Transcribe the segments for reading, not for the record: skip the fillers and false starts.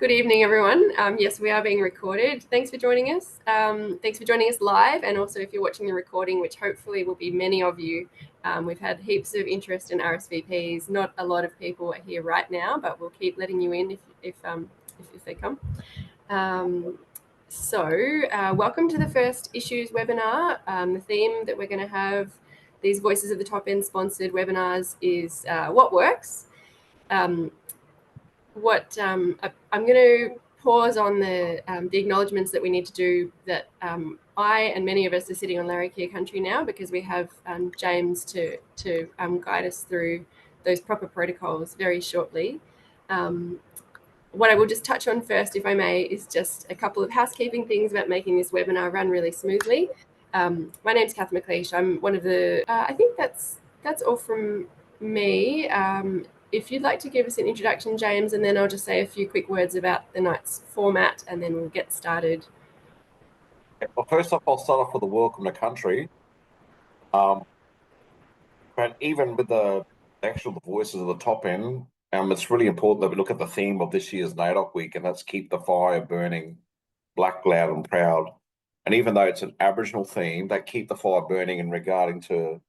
Good evening, everyone. Yes, we are being recorded. Thanks for joining us. Thanks for joining us live, and also if you're watching the recording, which hopefully will be many of you. We've had heaps of interest in RSVPs. Not a lot of people are here right now, but we'll keep letting you in if they come. Welcome to the First Issues webinar. The theme that we're going to have these Voices of the Top End sponsored webinars is what works. I'm going to pause on the acknowledgements that we need to do, that I and many of us are sitting on Larrakia country now because we have James to guide us through those proper protocols very shortly. What I will just touch on first, if I may, is just a couple of housekeeping things about making this webinar run really smoothly. My name's Kath McLeish. I'm one of the, I think that's all from me. If you'd like to give us an introduction, James, and then I'll just say a few quick words about the night's format, and then we'll get started. Well, first off, I'll start off with a welcome to country. But even with the voices of the top end, it's really important that we look at the theme of this year's NAIDOC week, and that's keep the fire burning, black, loud and proud. And even though it's an Aboriginal theme, that keep the fire burning in regarding to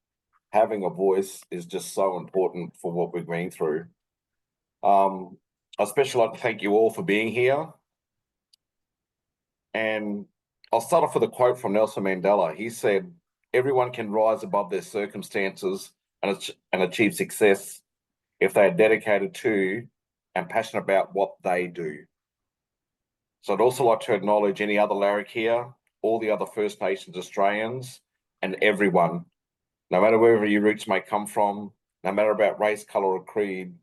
having a voice is just so important for what we're going through. I especially like to thank you all for being here. And I'll start off with a quote from Nelson Mandela. He said, "Everyone can rise above their circumstances and achieve success if they are dedicated to and passionate about what they do." So I'd also like to acknowledge any other Larrakia, all the other First Nations Australians, and everyone, no matter wherever your roots may come from, no matter about race, colour or creed,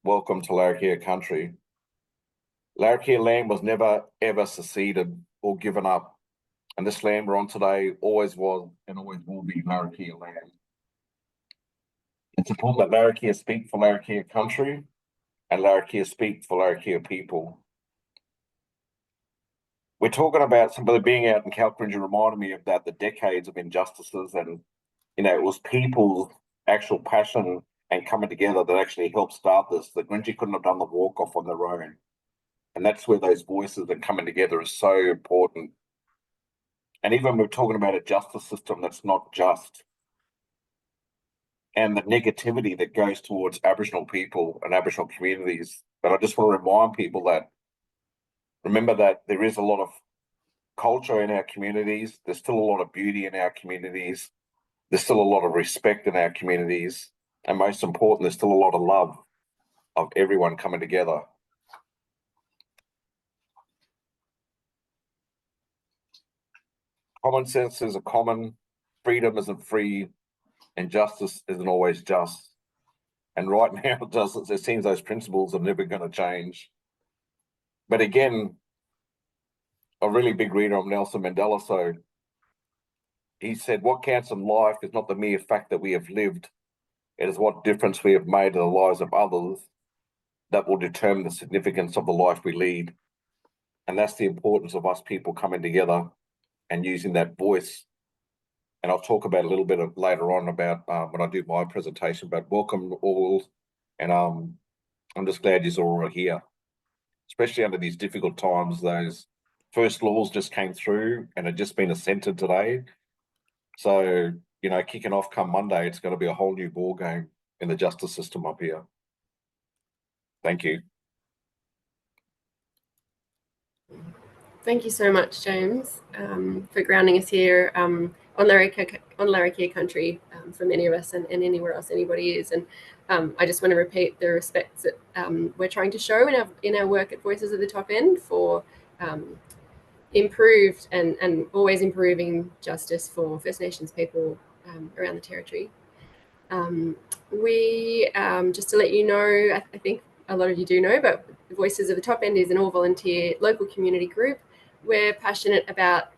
welcome to Larrakia country. Larrakia land was never, ever seceded or given up. And this land we're on today always was and always will be Larrakia land. It's important that Larrakia speak for Larrakia country and Larrakia speak for Larrakia people. We're talking about somebody being out in Kalkrinja reminded me of that, the decades of injustices, and it was people's actual passion and coming together that actually helped start this. The Grinji couldn't have done the walk-off on their own. And that's where those voices and coming together is so important. And even we're talking about a justice system that's not just, and the negativity that goes towards Aboriginal people and Aboriginal communities. But I just want to remind people that, remember that there is a lot of culture in our communities. There's still a lot of beauty in our communities. There's still a lot of respect in our communities. And most important, there's still a lot of love of everyone coming together. Common sense is a common, freedom isn't free, and justice isn't always just. And right now, it seems those principles are never going to change. But again, a really big reader of Nelson Mandela, so he said, "What counts in life is not the mere fact that we have lived. It is what difference we have made in the lives of others that will determine the significance of the life we lead." And that's the importance of us people coming together and using that voice. And I'll talk about a little bit of later on about when I do my presentation, but welcome all. And I'm just glad you're all here, especially under these difficult times. Those first laws just came through and had just been assented today. So, kicking off come Monday, it's going to be a whole new ball game in the justice system up here. Thank you. Thank you so much, James, for grounding us here on Larrakia country for many of us and anywhere else anybody is. And I just want to repeat the respects that we're trying to show in our work at Voices of the Top End for improved and always improving justice for First Nations people around the territory. Just to let you know, I think a lot of you do know, but Voices of the Top End is an all-volunteer local community group. We're passionate about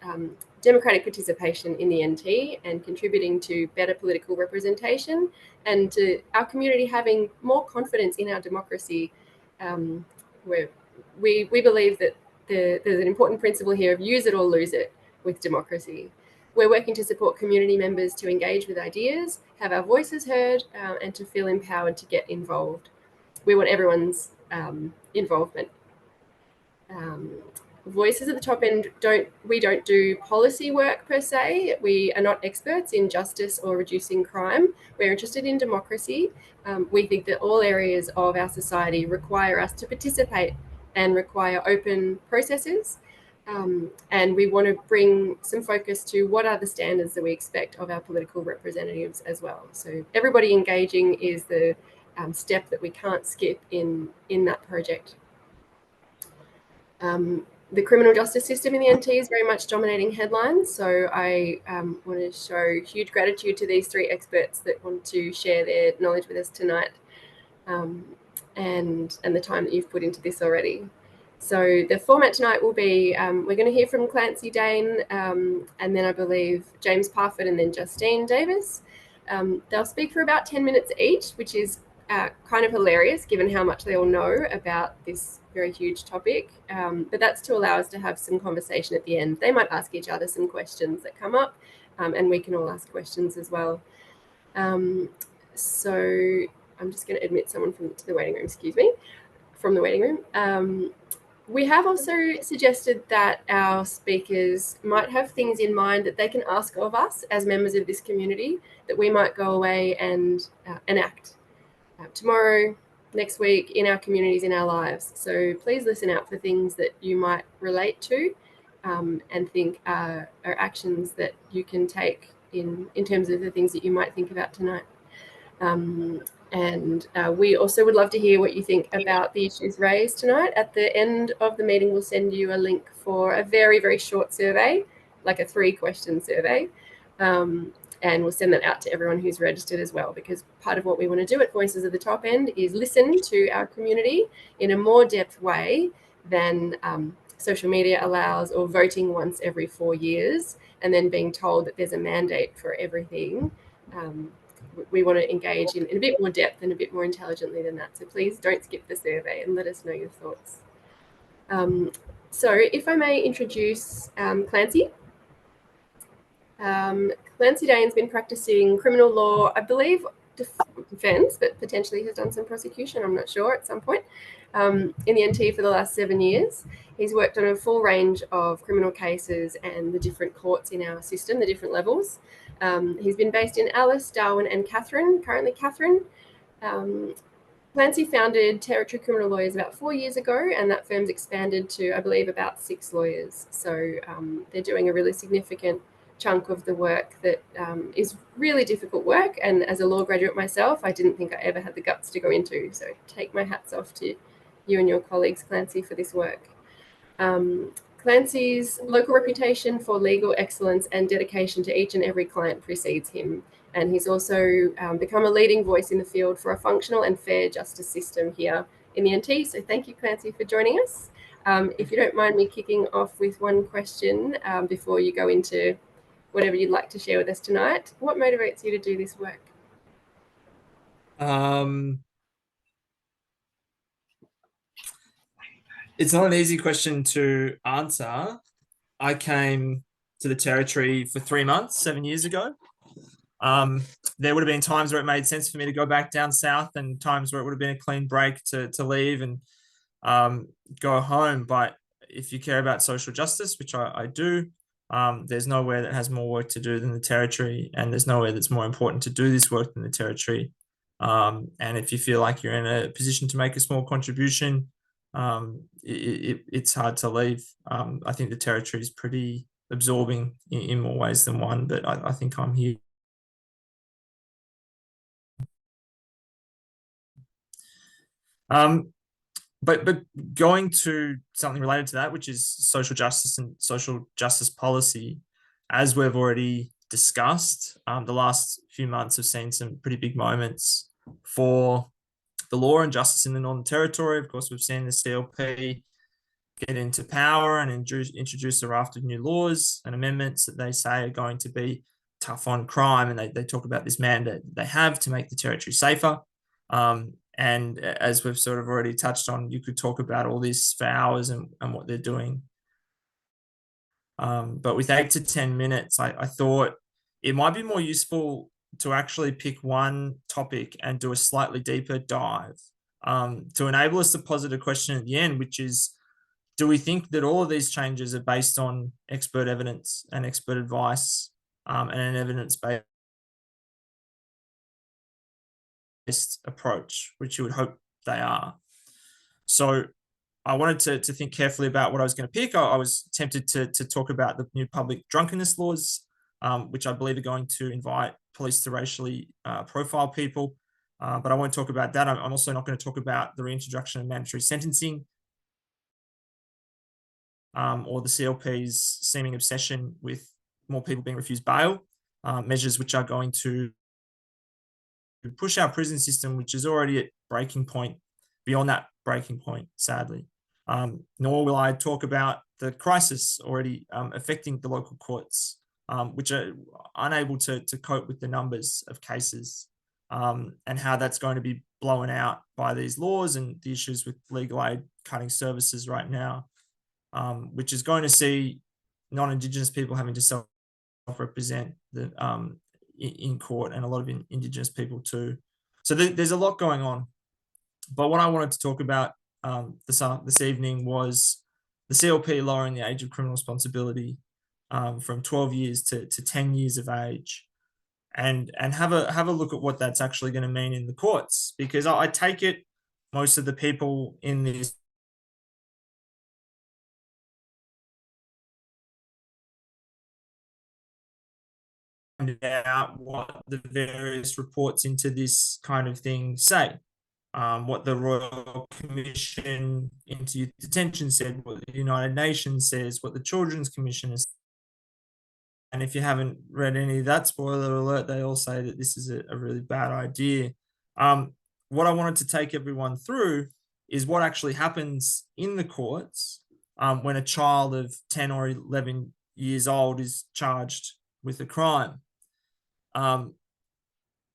democratic participation in the NT and contributing to better political representation and to our community having more confidence in our democracy. We believe that there's an important principle here of use it or lose it with democracy. We're working to support community members to engage with ideas, have our voices heard, and to feel empowered to get involved. We want everyone's involvement. Voices at the Top End don't do policy work per se. We are not experts in justice or reducing crime. We're interested in democracy. We think that all areas of our society require us to participate and require open processes. And we want to bring some focus to what are the standards that we expect of our political representatives as well. So everybody engaging is the step that we can't skip in that project. The criminal justice system in the NT is very much dominating headlines. So I want to show huge gratitude to these three experts that want to share their knowledge with us tonight, and the time that you've put into this already. So the format tonight will be, we're going to hear from Clancy, Dane, and then I believe James Parfitt and then Justine Davis. They'll speak for about 10 minutes each, which is kind of hilarious given how much they all know about this very huge topic. But that's to allow us to have some conversation at the end. They might ask each other some questions that come up, and we can all ask questions as well. So I'm just going to admit someone to the waiting room, from the waiting room. We have also suggested that our speakers might have things in mind that they can ask of us as members of this community that we might go away and enact tomorrow, next week, in our communities, in our lives. So please listen out for things that you might relate to and think are actions that you can take in terms of the things that you might think about tonight. And we also would love to hear what you think about the issues raised tonight. At the end of the meeting, we'll send you a link for a very, very short survey, like a 3-question survey. And we'll send that out to everyone who's registered as well, because part of what we want to do at Voices of the Top End is listen to our community in a more depth way than social media allows, or voting once every 4 years and then being told that there's a mandate for everything. We want to engage in a bit more depth and a bit more intelligently than that. So please don't skip the survey and let us know your thoughts. So if I may introduce Clancy. Clancy Dane's been practicing criminal law, I believe, defence, but potentially has done some prosecution, I'm not sure, at some point, in the NT for the last 7 years. He's worked on a full range of criminal cases and the different courts in our system, the different levels. He's been based in Alice, Darwin, and Katherine, currently Katherine. Clancy founded Territory Criminal Lawyers about 4 years ago, and that firm's expanded to, I believe, about 6 lawyers. So they're doing a really significant chunk of the work that is really difficult work. And as a law graduate myself, I didn't think I ever had the guts to go into. So take my hats off to you and your colleagues, Clancy, for this work. Clancy's local reputation for legal excellence and dedication to each and every client precedes him. And he's also become a leading voice in the field for a functional and fair justice system here in the NT. So thank you, Clancy, for joining us. If you don't mind me kicking off with one question before you go into whatever you'd like to share with us tonight, what motivates you to do this work? It's not an easy question to answer. I came to the Territory for 3 months, 7 years ago. There would have been times where it made sense for me to go back down south, and times where it would have been a clean break to leave and go home. But if you care about social justice, which I do, there's nowhere that has more work to do than the Territory, and there's nowhere that's more important to do this work than the Territory. And if you feel like you're in a position to make a small contribution, it's hard to leave. I think the Territory is pretty absorbing in more ways than one, but I think I'm here. But going to something related to that, which is social justice and social justice policy, as we've already discussed, the last few months have seen some pretty big moments for the law and justice in the Northern Territory. Of course, we've seen the CLP get into power and introduce a raft of new laws and amendments that they say are going to be tough on crime. And they talk about this mandate that they have to make the Territory safer. And as we've sort of already touched on, you could talk about all this for hours and what they're doing. But with 8 to 10 minutes, I thought it might be more useful to actually pick one topic and do a slightly deeper dive to enable us to posit a question at the end, which is, do we think that all of these changes are based on expert evidence and expert advice, and an evidence-based approach, which you would hope they are? So I wanted to think carefully about what I was going to pick. I was tempted to talk about the new public drunkenness laws, which I believe are going to invite police to racially profile people. But I won't talk about that. I'm also not going to talk about the reintroduction of mandatory sentencing, or the CLP's seeming obsession with more people being refused bail, measures which are going to push our prison system, which is already at breaking point, beyond that breaking point, sadly. Nor will I talk about the crisis already affecting the local courts, which are unable to cope with the numbers of cases, and how that's going to be blown out by these laws and the issues with legal aid cutting services right now, which is going to see non-Indigenous people having to self-represent in court, and a lot of Indigenous people too. So there's a lot going on. But what I wanted to talk about this evening was the CLP lowering the age of criminal responsibility from 12 years to 10 years of age, and have a look at what that's actually going to mean in the courts, because I take it most of the people in this out what the various reports into this kind of thing say, what the Royal Commission into Youth Detention said, what the United Nations says, what the Children's Commission has. And if you haven't read any of that, spoiler alert, they all say that this is a really bad idea. What I wanted to take everyone through is what actually happens in the courts when a child of 10 or 11 years old is charged with a crime.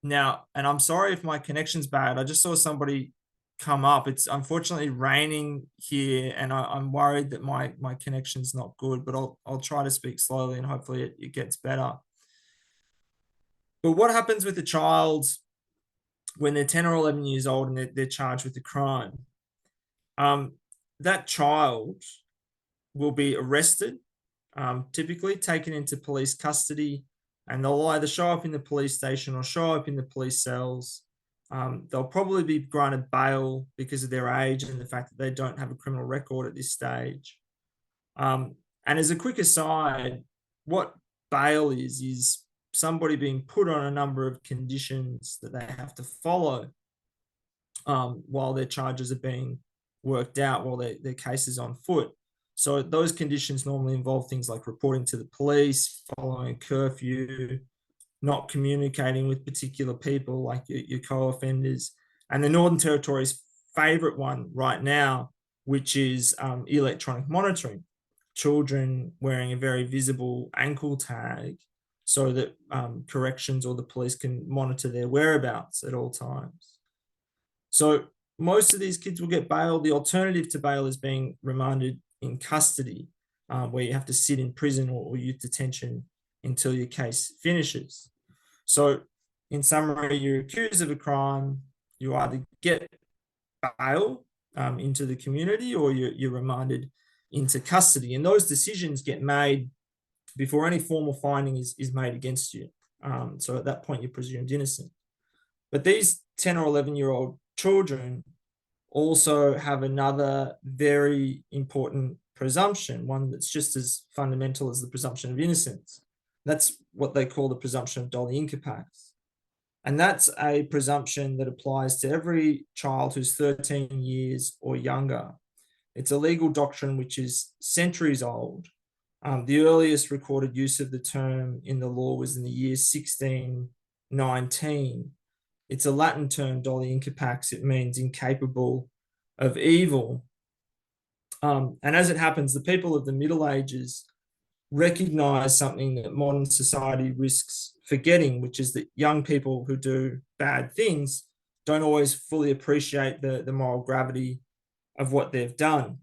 Now, and I'm sorry if my connection's bad. I just saw somebody come up. It's unfortunately raining here, and I'm worried that my connection's not good, but I'll try to speak slowly and hopefully it gets better. But what happens with a child when they're 10 or 11 years old and they're charged with a crime? That child will be arrested, typically taken into police custody, and they'll either show up in the police station or show up in the police cells. They'll probably be granted bail because of their age and the fact that they don't have a criminal record at this stage. And as a quick aside, what bail is somebody being put on a number of conditions that they have to follow while their charges are being worked out, while their case is on foot. So those conditions normally involve things like reporting to the police, following curfew, not communicating with particular people like your co-offenders, and the Northern Territory's favourite one right now, which is electronic monitoring. Children wearing a very visible ankle tag so that corrections or the police can monitor their whereabouts at all times. So most of these kids will get bail. The alternative to bail is being remanded in custody, where you have to sit in prison or youth detention until your case finishes. So in summary, you're accused of a crime, you either get bail into the community or you're remanded into custody. And those decisions get made before any formal finding is made against you. So at that point, you're presumed innocent. But these 10 or 11-year-old children also have another very important presumption, one that's just as fundamental as the presumption of innocence. That's what they call the presumption of doli incapax. And that's a presumption that applies to every child who's 13 years or younger. It's a legal doctrine which is centuries old. The earliest recorded use of the term in the law was in the year 1619. It's a Latin term, doli incapax. It means incapable of evil. And as it happens, the people of the Middle Ages recognize something that modern society risks forgetting, which is that young people who do bad things don't always fully appreciate the moral gravity of what they've done.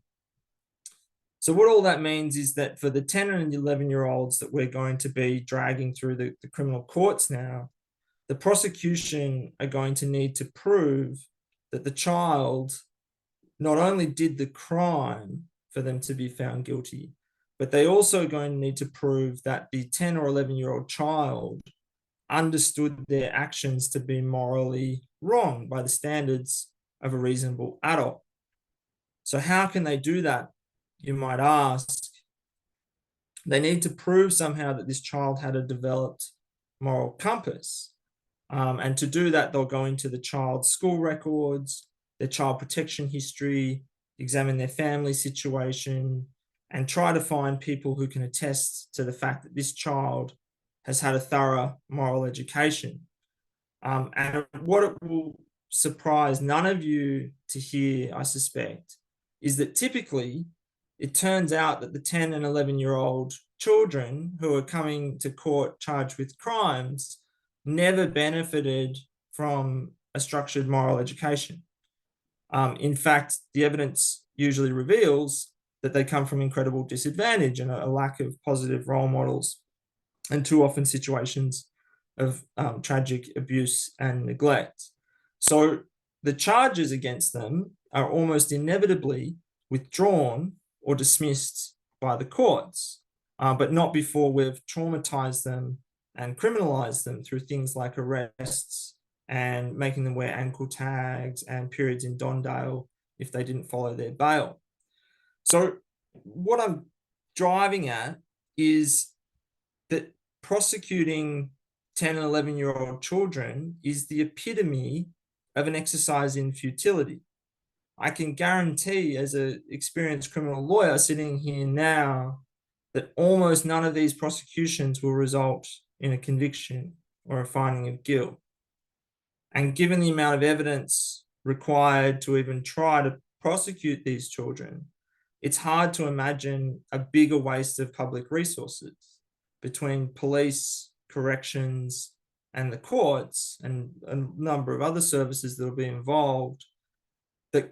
So what all that means is that for the 10 and 11-year-olds that we're going to be dragging through the criminal courts now, the prosecution are going to need to prove that the child not only did the crime for them to be found guilty. But they also are going to need to prove that the 10 or 11-year-old child understood their actions to be morally wrong by the standards of a reasonable adult. So how can they do that, you might ask? They need to prove somehow that this child had a developed moral compass. And to do that, they'll go into the child's school records, their child protection history, examine their family situation, and try to find people who can attest to the fact that this child has had a thorough moral education. And what it will surprise none of you to hear, I suspect, is that typically it turns out that the 10 and 11-year-old children who are coming to court charged with crimes never benefited from a structured moral education. In fact, the evidence usually reveals that they come from incredible disadvantage and a lack of positive role models, and too often situations of tragic abuse and neglect. So the charges against them are almost inevitably withdrawn or dismissed by the courts, but not before we've traumatized them and criminalized them through things like arrests and making them wear ankle tags and periods in Dondale if they didn't follow their bail. So what I'm driving at is that prosecuting 10 and 11-year-old children is the epitome of an exercise in futility. I can guarantee, as an experienced criminal lawyer sitting here now, that almost none of these prosecutions will result in a conviction or a finding of guilt. And given the amount of evidence required to even try to prosecute these children, it's hard to imagine a bigger waste of public resources between police, corrections, and the courts, and a number of other services that will be involved. The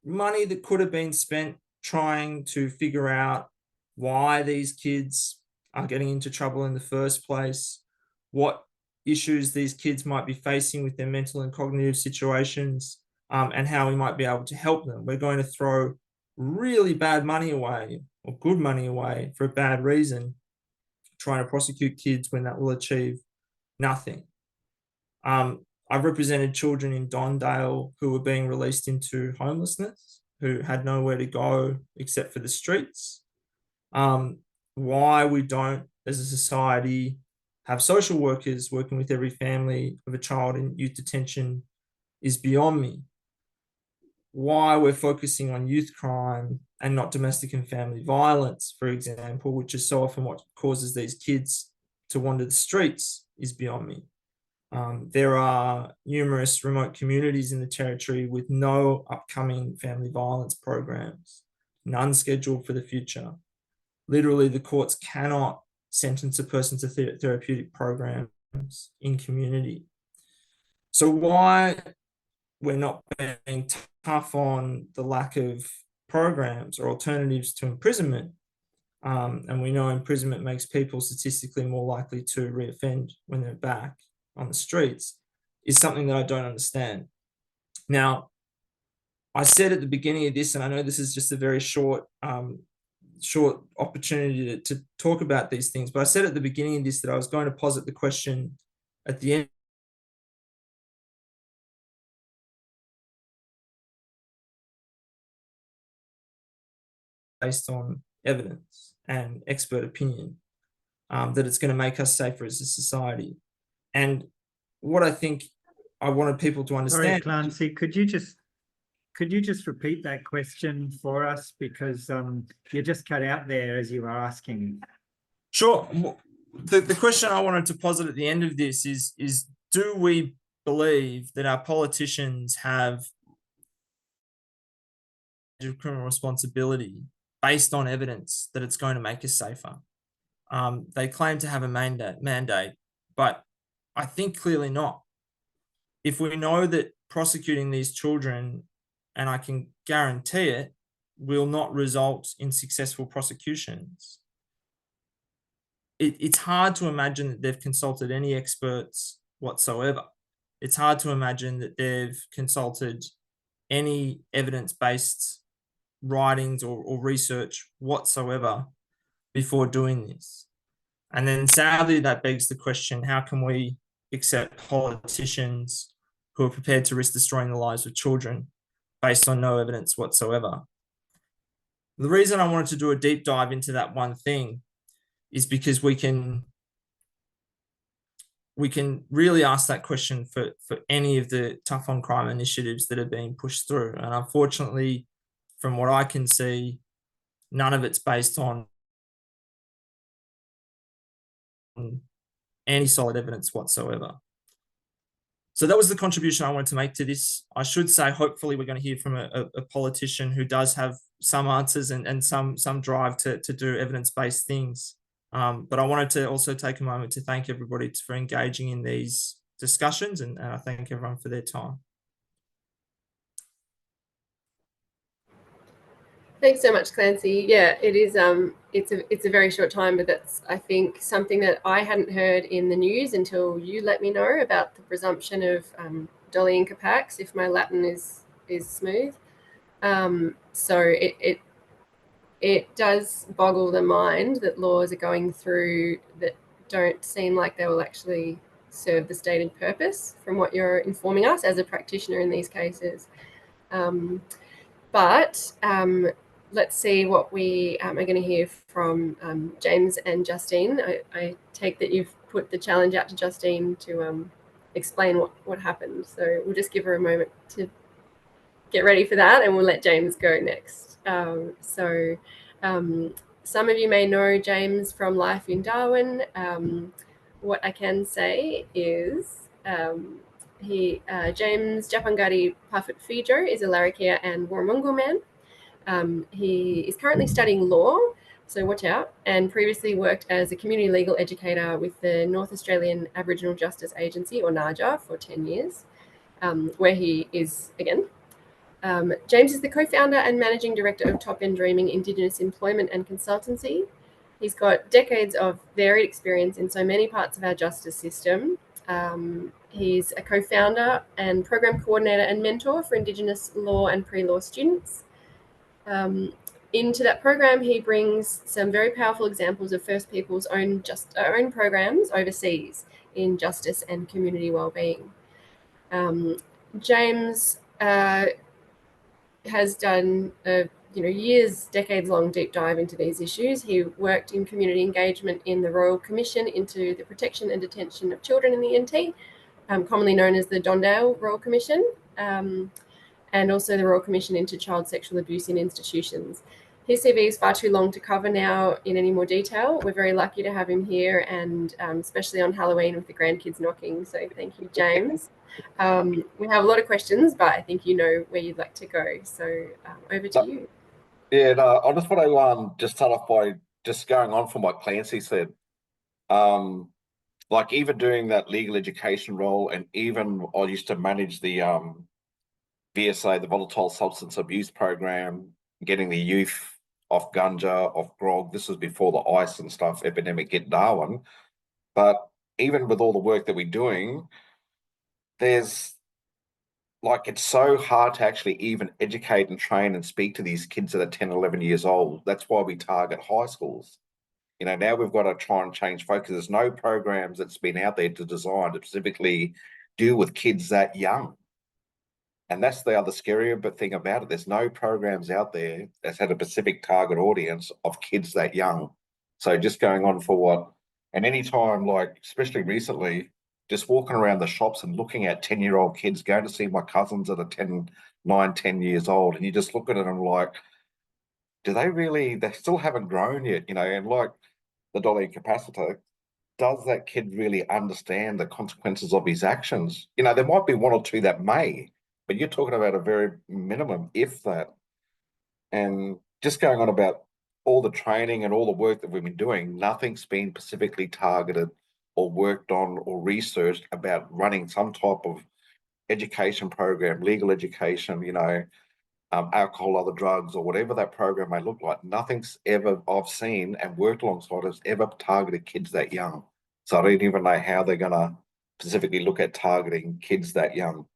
money that could have been spent trying to figure out why these kids are getting into trouble in the first place, what issues these kids might be facing with their mental and cognitive situations, and how we might be able to help them. We're going to throw really bad money away, or good money away, for a bad reason, trying to prosecute kids when that will achieve nothing. I've represented children in Dondale who were being released into homelessness, who had nowhere to go except for the streets. Why we don't, as a society, have social workers working with every family of a child in youth detention is beyond me. Why we're focusing on youth crime and not domestic and family violence, for example, which is so often what causes these kids to wander the streets, is beyond me. There are numerous remote communities in the Territory with no upcoming family violence programs, none scheduled for the future. Literally, the courts cannot sentence a person to therapeutic programs in community. So why we're not being tough on the lack of programs or alternatives to imprisonment, and we know imprisonment makes people statistically more likely to reoffend when they're back on the streets, is something that I don't understand. Now, I said at the beginning of this, and I know this is just a very short opportunity to talk about these things, but I said at the beginning of this that I was going to posit the question at the end based on evidence and expert opinion, that it's going to make us safer as a society. And what I think I wanted people to understand. Sorry, Clancy, could you just repeat that question for us, because you just cut out there as you were asking? Sure. The question I wanted to posit at the end of this is do we believe that our politicians have criminal responsibility based on evidence that it's going to make us safer? They claim to have a mandate, but I think clearly not. If we know that prosecuting these children, and I can guarantee it, will not result in successful prosecutions, it's hard to imagine that they've consulted any experts whatsoever. It's hard to imagine that they've consulted any evidence-based writings or research whatsoever before doing this. And then sadly, that begs the question, how can we accept politicians who are prepared to risk destroying the lives of children based on no evidence whatsoever? The reason I wanted to do a deep dive into that one thing is because we can really ask that question for any of the tough on crime initiatives that are being pushed through. And unfortunately, from what I can see, none of it's based on any solid evidence whatsoever. So that was the contribution I wanted to make to this. I should say, hopefully we're going to hear from a politician who does have some answers and some drive to do evidence-based things. But I wanted to also take a moment to thank everybody for engaging in these discussions, and I thank everyone for their time. Thanks so much, Clancy. Yeah, it is. It's a very short time, but that's, I think, something that I hadn't heard in the news until you let me know about the presumption of Dolly Incapax, if my Latin is smooth. So it does boggle the mind that laws are going through that don't seem like they will actually serve the stated purpose, from what you're informing us as a practitioner in these cases. But let's see what we are going to hear from James and Justine. I take that you've put the challenge out to Justine to explain what happened. So we'll just give her a moment to get ready for that, and we'll let James go next. Some of you may know James from life in Darwin. What I can say is James Japangari Parfitt Fijo is a Larrakia and Warramungu man. He is currently studying law, so watch out, and previously worked as a community legal educator with the North Australian Aboriginal Justice Agency, or NAJA, for 10 years, where he is again. James is the co-founder and managing director of Top End Dreaming Indigenous Employment and Consultancy. He's got decades of varied experience in so many parts of our justice system. He's a co-founder and program coordinator and mentor for Indigenous law and pre-law students. Into that program, he brings some very powerful examples of First Peoples' own programs overseas in justice and community wellbeing. James has done a decades-long deep dive into these issues. He worked in community engagement in the Royal Commission into the Protection and Detention of Children in the NT, commonly known as the Dondale Royal Commission, and also the Royal Commission into Child Sexual Abuse in Institutions. His CV is far too long to cover now in any more detail. We're very lucky to have him here, and especially on Halloween with the grandkids knocking. So thank you, James. We have a lot of questions, but I think you know where you'd like to go. So over to you. Yeah, no, I just want to just start off by just going on from what Clancy said. Like even doing that legal education role, and even I used to manage the VSA, the Volatile Substance Abuse Program, getting the youth off ganja, off grog. This was before the ice and stuff epidemic hit Darwin. But even with all the work that we're doing, there's like, it's so hard to actually even educate and train and speak to these kids that are 10, 11 years old. That's why we target high schools. Now we've got to try and change focus. There's no programs that's been out there to design to specifically deal with kids that young. And that's the other scarier thing about it. There's no programs out there that's had a specific target audience of kids that young. So just going on for what, and any time, like, especially recently, just walking around the shops and looking at 10-year-old kids, going to see my cousins that are 10 years old, and you just look at it and like, they still haven't grown yet, and like the Dolly Capacitor, does that kid really understand the consequences of his actions? There might be one or two that may, but you're talking about a very minimum, if that. And just going on about all the training and all the work that we've been doing, nothing's been specifically targeted or worked on or researched about running some type of education program, legal education, alcohol, other drugs, or whatever that program may look like. Nothing's ever I've seen and worked alongside has ever targeted kids that young. So I don't even know how they're going to specifically look at targeting kids that young.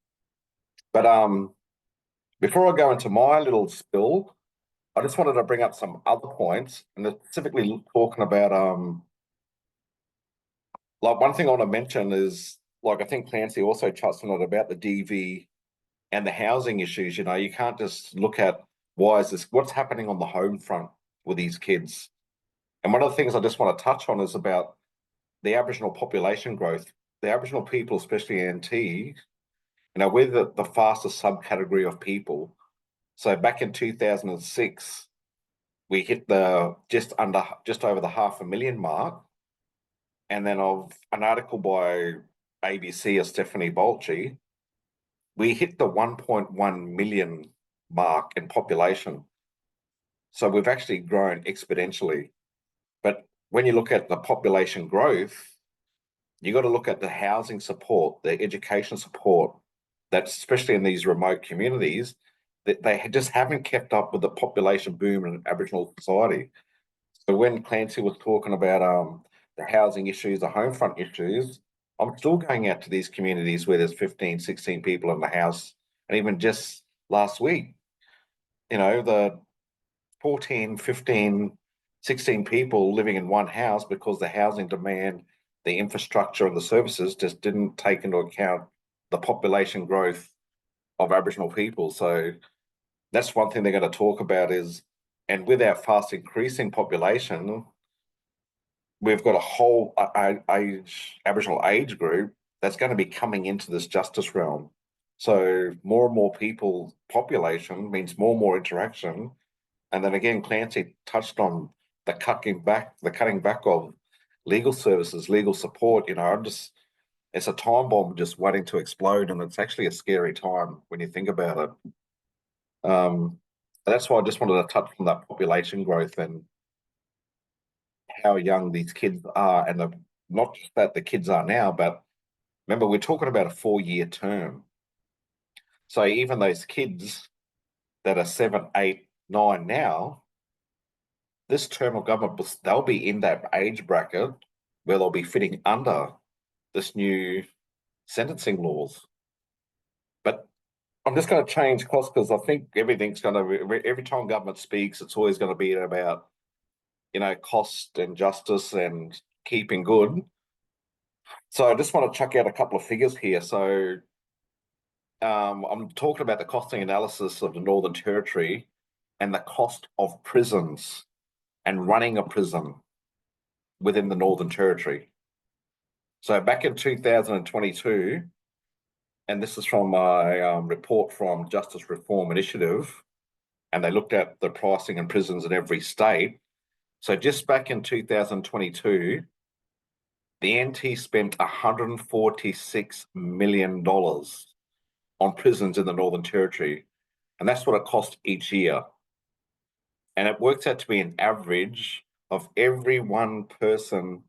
But before I go into my little spill, I just wanted to bring up some other points, and specifically talking about like one thing I want to mention is, like, I think Clancy also touched on it about the DV and the housing issues. You know, you can't just look at what's happening on the home front with these kids. And one of the things I just want to touch on is about the Aboriginal population growth. The Aboriginal people, especially NT, you know, we're the fastest subcategory of people. So back in 2006, we hit the just over the 500,000 mark. And then of an article by ABC of Stephanie Bolchi, we hit the 1.1 million mark in population. So we've actually grown exponentially. But when you look at the population growth, you got to look at the housing support, the education support, that's especially in these remote communities, that they just haven't kept up with the population boom in Aboriginal society. So when Clancy was talking about the housing issues, the home front issues, I'm still going out to these communities where there's 15, 16 people in the house. And even just last week, you know, the 14, 15, 16 people living in one house because the housing demand, the infrastructure and the services just didn't take into account the population growth of Aboriginal people. So that's one thing they're going to talk about is, and with our fast increasing population, we've got a whole Aboriginal age group that's going to be coming into this justice realm. So more and more people, population means more and more interaction. And then again, Clancy touched on the cutting back of legal services, legal support. You know, it's a time bomb just waiting to explode, and it's actually a scary time when you think about it. That's why I just wanted to touch on that population growth and how young these kids are, and not just that the kids are now, but remember, we're talking about a 4-year term. So even those kids that are 7, 8, 9 now, this term of government, they'll be in that age bracket where they'll be fitting under this new sentencing laws. But I'm just going to change costs because I think everything's going to, every time government speaks, it's always going to be about, you know, cost and justice and keeping good. So I just want to chuck out a couple of figures here. So I'm talking about the costing analysis of the Northern Territory and the cost of prisons and running a prison within the Northern Territory. So back in 2022, and this is from my report from Justice Reform Initiative, and they looked at the pricing in prisons in every state. So just back in 2022, the NT spent $146 million on prisons in the Northern Territory, and that's what it cost each year. And it works out to be an average of every one person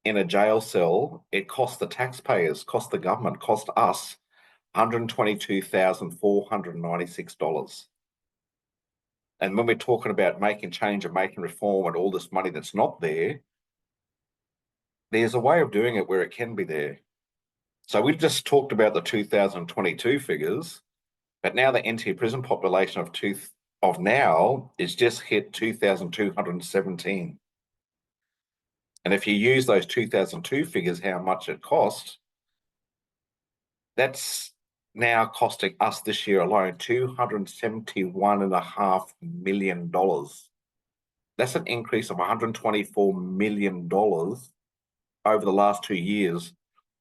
in a jail cell, it costs the taxpayers, cost the government, cost us $122,496. And when we're talking about making change and making reform and all this money that's not there, there's a way of doing it where it can be there. So we just talked about the 2022 figures, but now the NT prison population of now is just hit 2,217. And if you use those 2002 figures, how much it cost, that's now costing us this year alone $271.5 million. That's an increase of $124 million over the last 2 years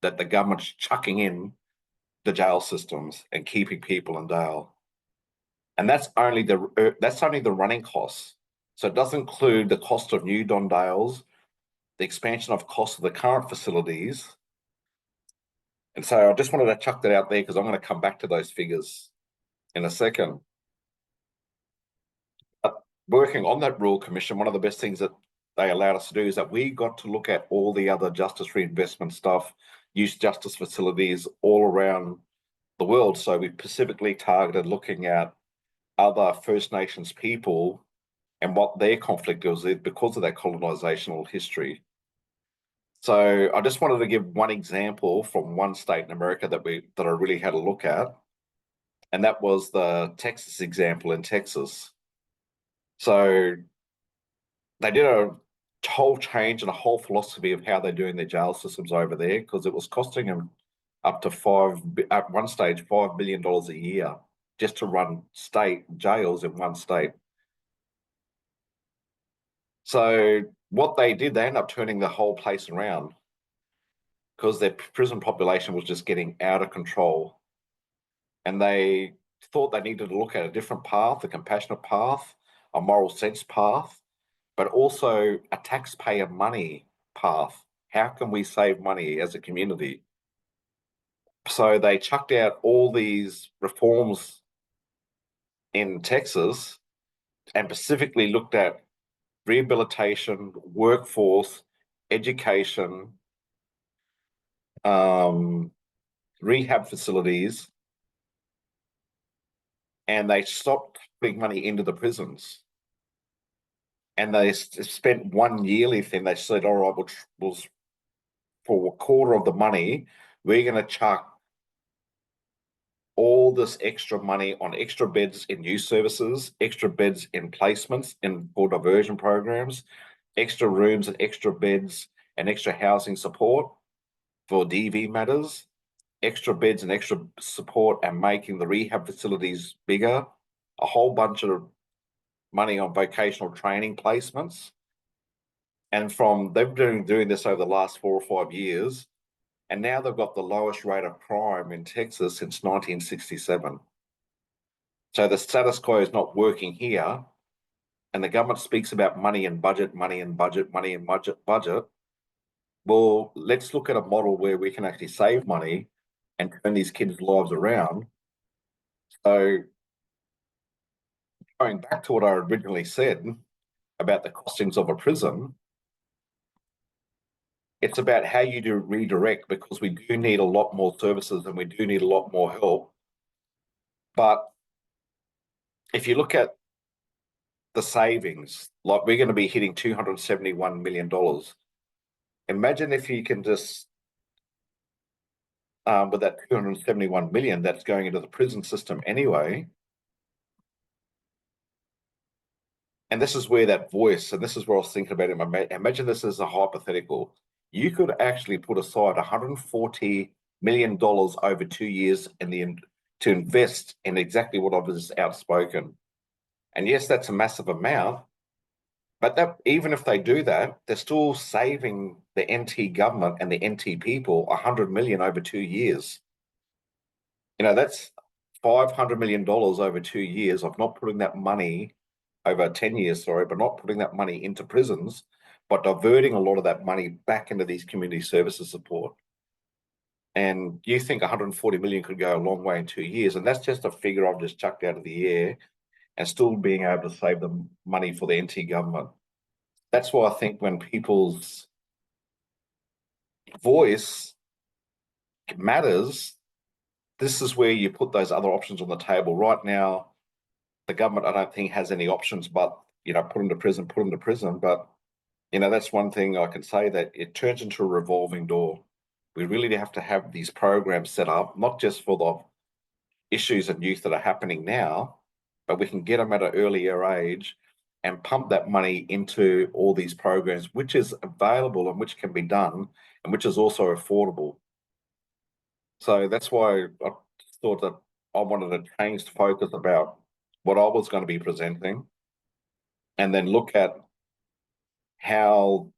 that the government's chucking in the jail systems and keeping people in jail. And that's only the running costs. So it doesn't include the cost of new Don Dales, the expansion of costs of the current facilities. And so I just wanted to chuck that out there because I'm going to come back to those figures in a second. But working on that Royal Commission, one of the best things that they allowed us to do is that we got to look at all the other justice reinvestment stuff, youth justice facilities all around the world. So we specifically targeted looking at other First Nations people and what their conflict was because of that colonizational history. So I just wanted to give one example from one state in America that I really had a look at, and that was the Texas example in Texas. So they did a whole change and a whole philosophy of how they're doing their jail systems over there, because it was costing them up to at one stage $5 billion a year just to run state jails in one state. So what they did, they ended up turning the whole place around because their prison population was just getting out of control. And they thought they needed to look at a different path, a compassionate path, a moral sense path, but also a taxpayer money path. How can we save money as a community? So they chucked out all these reforms in Texas and specifically looked at rehabilitation, workforce, education, rehab facilities, and they stopped putting money into the prisons. And they spent one yearly thing. They said, all right, we'll for a quarter of the money, we're going to chuck all this extra money on extra beds in youth services, extra beds in placements for diversion programs, extra rooms and extra beds and extra housing support for DV matters, extra beds and extra support and making the rehab facilities bigger, a whole bunch of money on vocational training placements. And they've been doing this over the last 4 or 5 years, and now they've got the lowest rate of crime in Texas since 1967. So the status quo is not working here, and the government speaks about money and budget, money and budget, money and budget. Well, let's look at a model where we can actually save money and turn these kids' lives around. So going back to what I originally said about the costings of a prison, it's about how you do redirect, because we do need a lot more services and we do need a lot more help. But if you look at the savings, like we're going to be hitting $271 million. Imagine if you can just, with that 271 million that's going into the prison system anyway. And this is where that voice, and this is where I was thinking about it. Imagine this as a hypothetical. You could actually put aside $140 million over 2 years to invest in exactly what I was outspoken. And yes, that's a massive amount, but that even if they do that, they're still saving the NT government and the NT people $100 million over 2 years. That's $500 million over 2 years of not putting that money over 10 years, sorry, but not putting that money into prisons, but diverting a lot of that money back into these community services support. And you think 140 million could go a long way in 2 years, and that's just a figure I've just chucked out of the air, and still being able to save them money for the NT government. That's why I think when people's voice matters, this is where you put those other options on the table. Right now, the government, I don't think, has any options but, put them to prison. But, that's one thing I can say, that it turns into a revolving door. We really have to have these programs set up, not just for the issues and youth that are happening now, but we can get them at an earlier age and pump that money into all these programs, which is available and which can be done and which is also affordable. So that's why I thought that I wanted to change the focus about what I was going to be presenting, and then look at how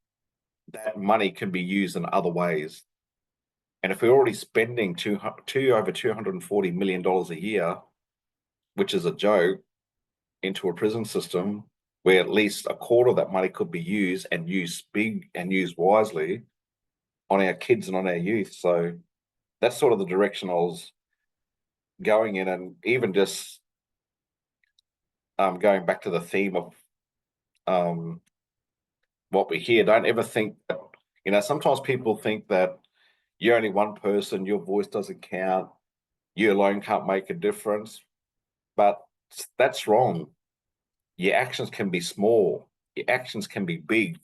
that money can be used in other ways. And if we're already spending over $240 million a year, which is a joke, into a prison system, where at least a quarter of that money could be used and used big and used wisely on our kids and on our youth. So that's sort of the direction I was going in. And even just going back to the theme of what we hear, don't ever think that, sometimes people think that you're only one person, your voice doesn't count, you alone can't make a difference. But that's wrong. Your actions can be small, your actions can be big.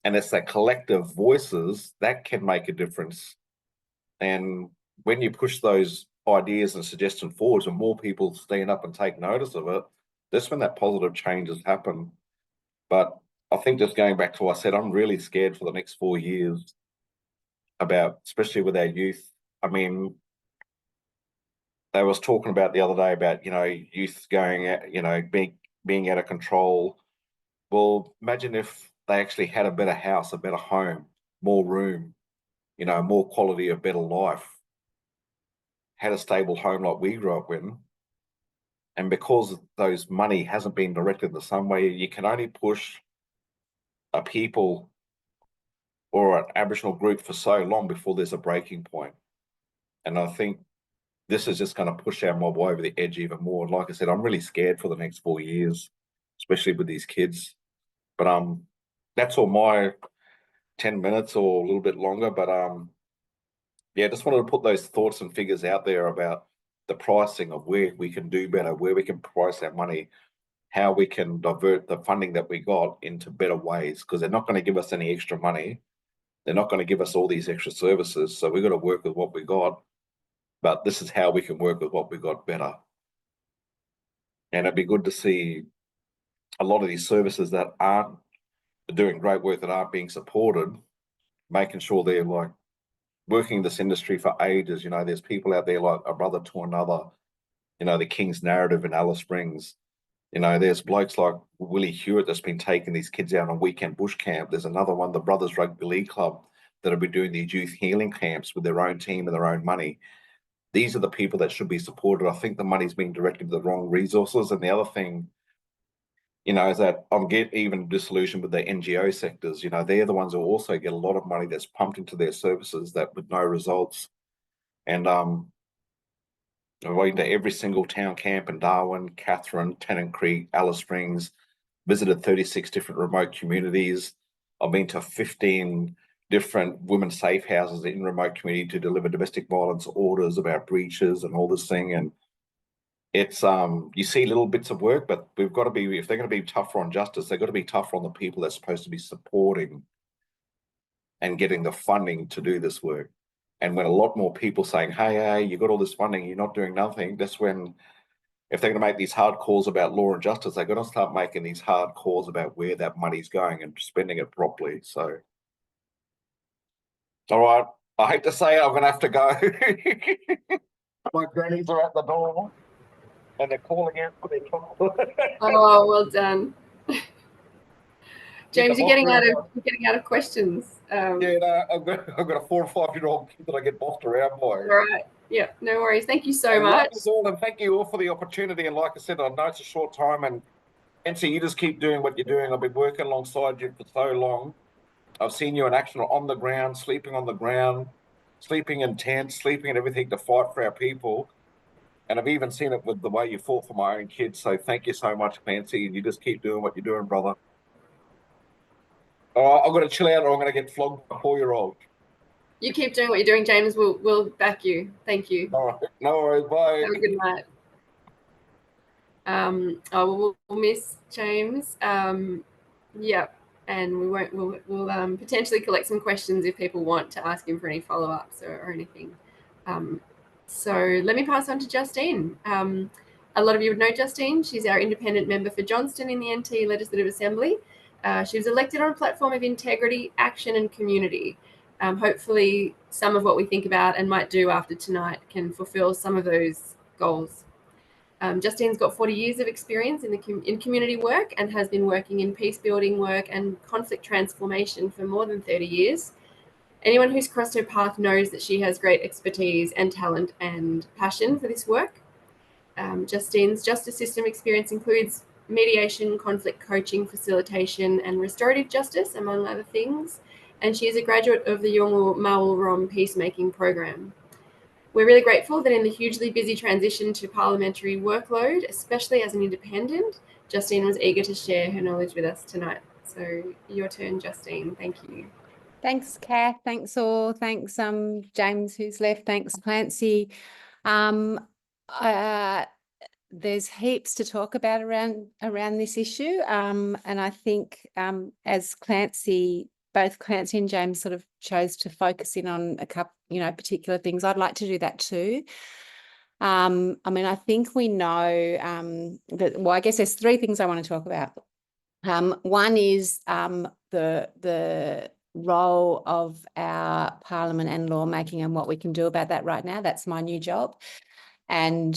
And it's that collective voices that can make a difference. And when you push those ideas and suggestions forwards, and more people stand up and take notice of it, That's when that positive change has happened. But I think just going back to what I said, I'm really scared for the next 4 years about, especially with our youth. I mean, they was talking about the other day about, youth going out, being out of control. Well, imagine if they actually had a better house, a better home, more room, more quality, a better life, had a stable home like we grew up in. And because those money hasn't been directed the same way, you can only push a people or an Aboriginal group for so long before there's a breaking point. And I think this is just going to push our mob over the edge even more. And like I said, I'm really scared for the next 4 years, especially with these kids. But that's all my 10 minutes or a little bit longer. But yeah, just wanted to put those thoughts and figures out there about the pricing of where we can do better, where we can price our money, how we can divert the funding that we got into better ways, because they're not going to give us any extra money. They're not going to give us all these extra services. So we've got to work with what we got. But this is how we can work with what we got better. And it'd be good to see a lot of these services that aren't doing great work, that aren't being supported, making sure they're like working this industry for ages. There's people out there like A Brother to Another, the King's Narrative in Alice Springs. There's blokes like Willie Hewitt that's been taking these kids out on weekend bush camp. There's another one, the Brothers Rugby League Club, that'll be doing these youth healing camps with their own team and their own money. These are the people that should be supported. I think the money's being directed to the wrong resources. And the other thing, is that I'm even disillusioned with the NGO sectors. They're the ones who also get a lot of money that's pumped into their services that with no results. And I went to every single town camp in Darwin, Catherine, Tennant Creek, Alice Springs, visited 36 different remote communities. I've been to 15 different women's safe houses in remote community to deliver domestic violence orders about breaches and all this thing. And it's you see little bits of work, but we've got to be, if they're going to be tougher on justice, they've got to be tougher on the people that's supposed to be supporting and getting the funding to do this work. And when a lot more people saying, hey, you got all this funding, you're not doing nothing, that's when, if they're going to make these hard calls about law and justice, they've got to start making these hard calls about where that money's going and spending it properly. So, all right, I hate to say it, I'm going to have to go. My grannies are at the door and they're calling out for their chocolate. Oh, well done. James, you're getting out of questions. Yeah, no, I've got a 4 or 5 year old kid that I get bossed around by. All right. Yeah, no worries. Thank you so much. And thank you all for the opportunity. And like I said, I know it's a short time, and Clancy, you just keep doing what you're doing. I've been working alongside you for so long. I've seen you in action on the ground, sleeping on the ground, sleeping in tents, sleeping in everything to fight for our people. And I've even seen it with the way you fought for my own kids. So thank you so much, Clancy. And you just keep doing what you're doing, brother. I've got to chill out or I'm going to get flogged by a 4-year-old. You keep doing what you're doing, James. We'll back you. Thank you. All right. No worries. Bye. Have a good night. We'll miss James. Yeah, and we'll potentially collect some questions if people want to ask him for any follow-ups or anything. So let me pass on to Justine. A lot of you would know Justine. She's our independent member for Johnston in the NT Legislative Assembly. She was elected on a platform of integrity, action, and community. Hopefully, some of what we think about and might do after tonight can fulfill some of those goals. Justine's got 40 years of experience in community work and has been working in peace building work and conflict transformation for more than 30 years. Anyone who's crossed her path knows that she has great expertise and talent and passion for this work. Justine's justice system experience includes mediation, conflict coaching, facilitation, and restorative justice, among other things. And she is a graduate of the Yolngu Mawulrom Peacemaking Program. We're really grateful that in the hugely busy transition to parliamentary workload, especially as an independent, Justine was eager to share her knowledge with us tonight. So your turn, Justine. Thank you. Thanks, Kath. Thanks all. Thanks, James, who's left. Thanks, Clancy. There's heaps to talk about around this issue, and I think as both Clancy and James sort of chose to focus in on a couple, particular things, I'd like to do that too. I mean, I think we know that, well, I guess there's three things I want to talk about. One is the role of our parliament and lawmaking and what we can do about that right now. That's my new job. And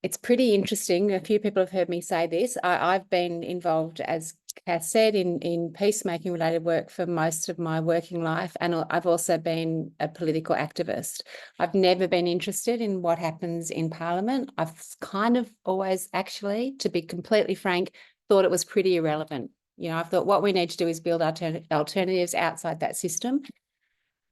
it's pretty interesting. A few people have heard me say this. I've been involved, as Kath said, in peacemaking related work for most of my working life. And I've also been a political activist. I've never been interested in what happens in Parliament. I've kind of always, actually, to be completely frank, thought it was pretty irrelevant. You know, I thought what we need to do is build alternatives outside that system.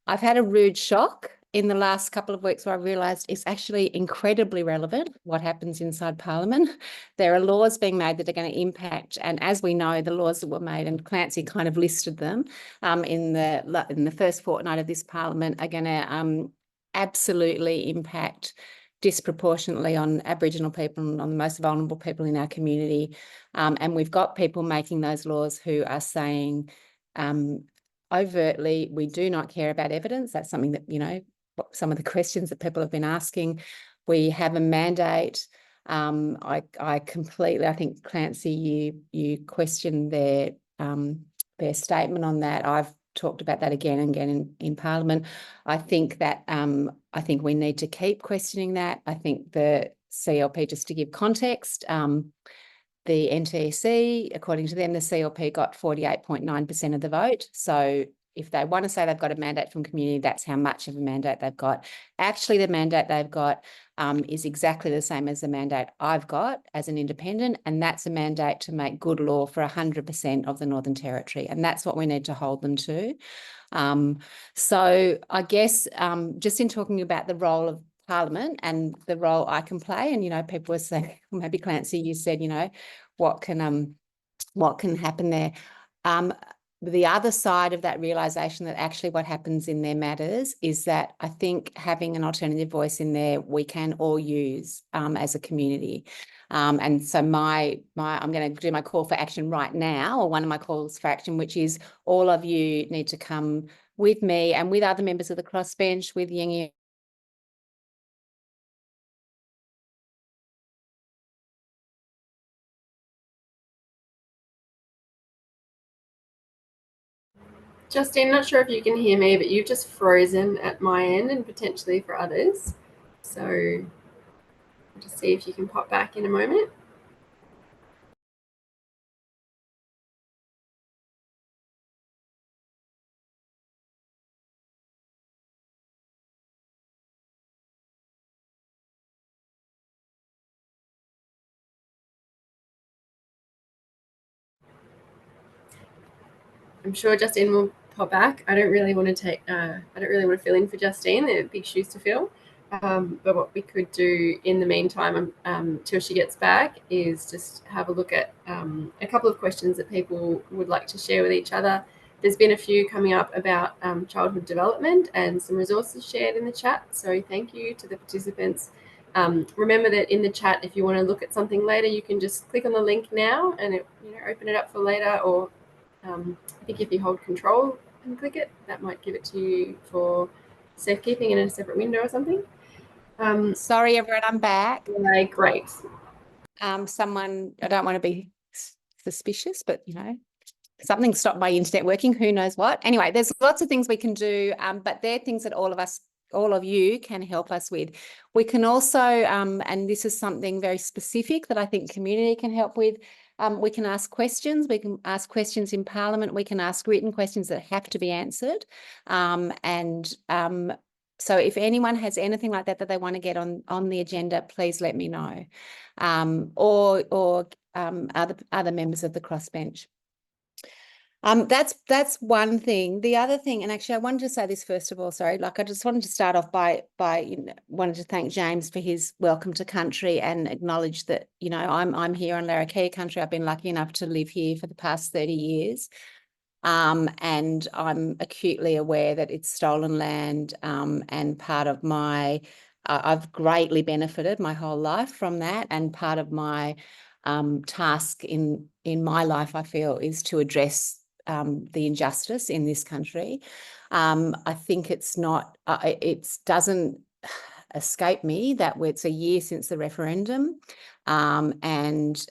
I've had a rude shock in the last couple of weeks where I realised it's actually incredibly relevant what happens inside Parliament. There are laws being made that are going to impact, and as we know, the laws that were made, and Clancy kind of listed them in the first fortnight of this Parliament, are going to absolutely impact disproportionately on Aboriginal people and on the most vulnerable people in our community. And we've got people making those laws who are saying overtly, we do not care about evidence. That's something that, you know, some of the questions that people have been asking. We have a mandate. I completely, I think, Clancy, you questioned their statement on that. I've talked about that again and again in Parliament. I think that I think we need to keep questioning that. I think the CLP, just to give context, the NTEC, according to them, the CLP got 48.9% of the vote. So if they want to say they've got a mandate from community, that's how much of a mandate they've got. Actually, the mandate they've got is exactly the same as the mandate I've got as an independent, and that's a mandate to make good law for 100% of the Northern Territory, and that's what we need to hold them to. So I guess just in talking about the role of Parliament and the role I can play, and, you know, people were saying, maybe Clancy, you said, you know, what can happen there. The other side of that realisation that actually what happens in there matters is that I think having an alternative voice in there, we can all use as a community. And so I'm going to do my call for action right now, or one of my calls for action, which is all of you need to come with me and with other members of the crossbench, with Yingy. Justine, not sure if you can hear me, but you've just frozen at my end and potentially for others. So I'll just see if you can pop back in a moment. I'm sure Justine will pop back. I don't really want to fill in for Justine. They're big shoes to fill. But what we could do in the meantime, till she gets back, is just have a look at a couple of questions that people would like to share with each other. There's been a few coming up about childhood development and some resources shared in the chat. So thank you to the participants. Remember that in the chat, if you want to look at something later, you can just click on the link now and open it up for later, or I think if you hold control and click it, that might give it to you for safekeeping in a separate window or something. Sorry, everyone, I'm back. Like, great. Someone, I don't want to be suspicious, but, you know, something stopped my internet working, who knows what. Anyway, there's lots of things we can do, but they're things that all of you can help us with. We can also, and this is something very specific that I think community can help with, we can ask questions. We can ask questions in Parliament. We can ask written questions that have to be answered. So if anyone has anything like that they want to get on the agenda, please let me know, or other members of the crossbench. That's one thing. The other thing, and actually I wanted to say this first of all, sorry, like I just wanted to start off by wanted to thank James for his welcome to country and acknowledge that, you know, I'm here on Larrakia country. I've been lucky enough to live here for the past 30 years. And I'm acutely aware that it's stolen land, and part of my, I've greatly benefited my whole life from that, and part of my task in my life, I feel, is to address the injustice in this country. I think it's not, escape me that it's a year since the referendum, and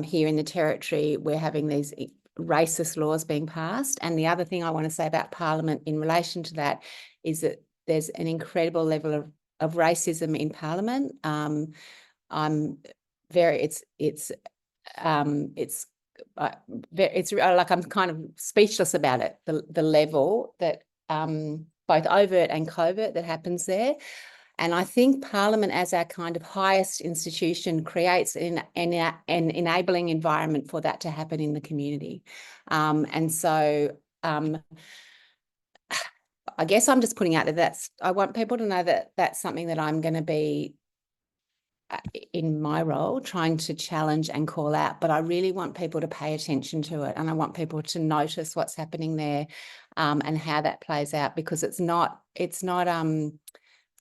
here in the Territory we're having these racist laws being passed. And the other thing I want to say about Parliament in relation to that is that there's an incredible level of racism in Parliament. It's like I'm kind of speechless about it, the level that both overt and covert that happens there. And I think Parliament as our kind of highest institution creates an enabling environment for that to happen in the community. And so I guess I'm just putting out there I want people to know that that's something that I'm going to be in my role trying to challenge and call out, but I really want people to pay attention to it, and I want people to notice what's happening there, and how that plays out, because it's not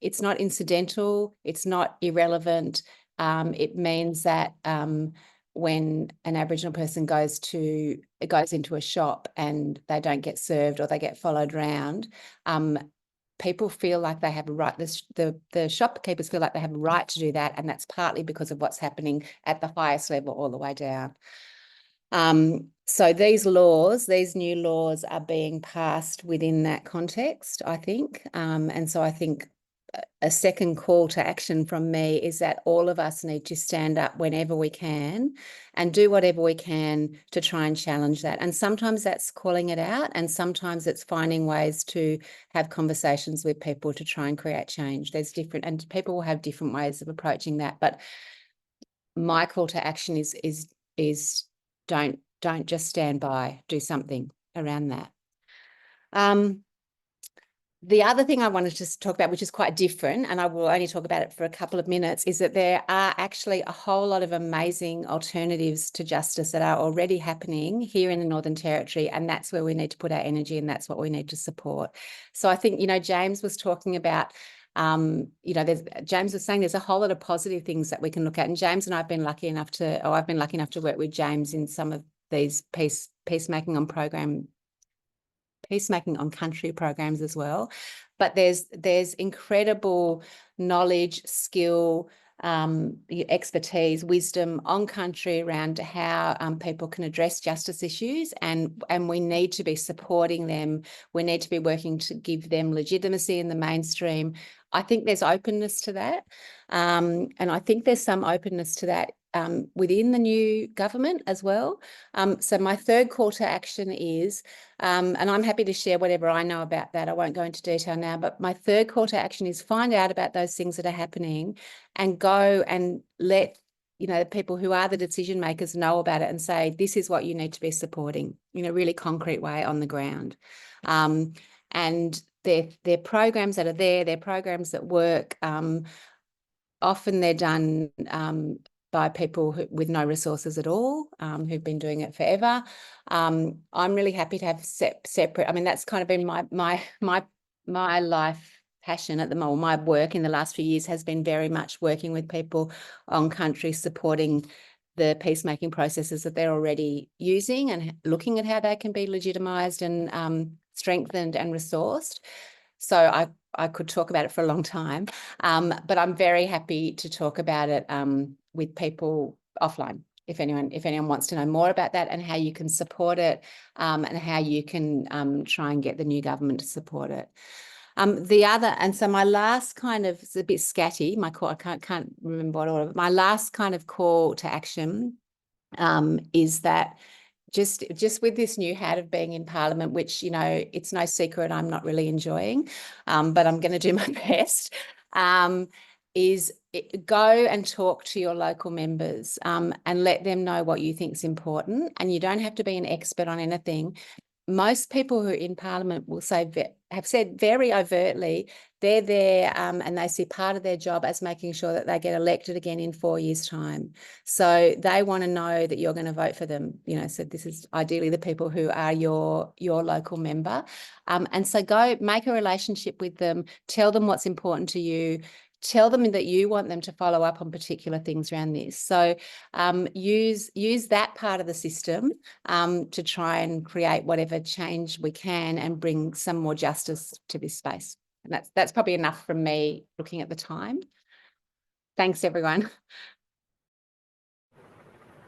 incidental, it's not irrelevant. It means that when an Aboriginal person goes into a shop and they don't get served or they get followed around, people feel like they have a right, the shopkeepers feel like they have a right to do that, and that's partly because of what's happening at the highest level all the way down. So these new laws are being passed within that context, I think. And so I think a second call to action from me is that all of us need to stand up whenever we can and do whatever we can to try and challenge that. And sometimes that's calling it out, and sometimes it's finding ways to have conversations with people to try and create change. And people will have different ways of approaching that. But my call to action is don't just stand by, do something around that. The other thing I wanted to talk about, which is quite different, and I will only talk about it for a couple of minutes, is that there are actually a whole lot of amazing alternatives to justice that are already happening here in the Northern Territory, and that's where we need to put our energy, and that's what we need to support. So I think, James was talking about, James was saying there's a whole lot of positive things that we can look at, and James and I've been lucky enough to work with James in some of these peacemaking on country programs as well. But there's incredible knowledge, skill, expertise, wisdom on country around how people can address justice issues, and we need to be supporting them. We need to be working to give them legitimacy in the mainstream. I think there's openness to that, and I think there's some openness to that within the new government as well. So my third call to action is, and I'm happy to share whatever I know about that. I won't go into detail now, but my third call to action is find out about those things that are happening and go and let the people who are the decision makers know about it and say, this is what you need to be supporting in a really concrete way on the ground. And they're programs that are there, they're programs that work. Often they're done by people with no resources at all, who've been doing it forever. I'm really happy to have separate. I mean, that's kind of been my life passion at the moment. My work in the last few years has been very much working with people on country, supporting the peacemaking processes that they're already using and looking at how they can be legitimised and strengthened and resourced. So I could talk about it for a long time, but I'm very happy to talk about it with people offline if anyone wants to know more about that and how you can support it, and how you can try and get the new government to support it. So my last kind of, it's a bit scatty, my call, I can't remember what order, but my last kind of call to action is that just with this new hat of being in Parliament, which, it's no secret I'm not really enjoying, but I'm going to do my best, is go and talk to your local members and let them know what you think is important. And you don't have to be an expert on anything. Most people who are in Parliament have said very overtly they're there and they see part of their job as making sure that they get elected again in 4 years' time. So they want to know that you're going to vote for them. So this is ideally the people who are your local member. And so go make a relationship with them, tell them what's important to you, tell them that you want them to follow up on particular things around this. So use that part of the system to try and create whatever change we can and bring some more justice to this space. And that's probably enough from me looking at the time. Thanks, everyone.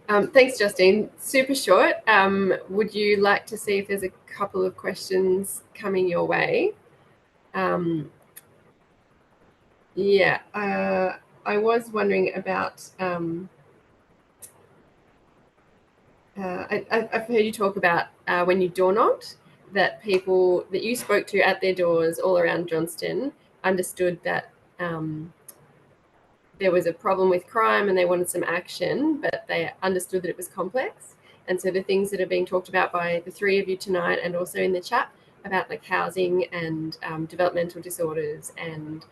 Thanks, Justine. Super short. Would you like to see if there's a couple of questions coming your way? Yeah, I was wondering about, I've heard you talk about when you door knocked, that people that you spoke to at their doors all around Johnston understood that there was a problem with crime and they wanted some action, but they understood that it was complex. And so the things that are being talked about by the three of you tonight and also in the chat about like housing and developmental disorders and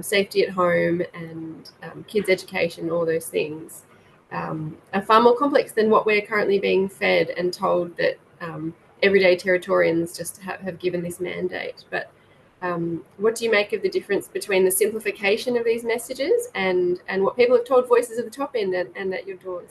safety at home and kids' education, all those things are far more complex than what we're currently being fed and told that everyday Territorians just have given this mandate. But what do you make of the difference between the simplification of these messages and what people have told voices at the top end and at your doors?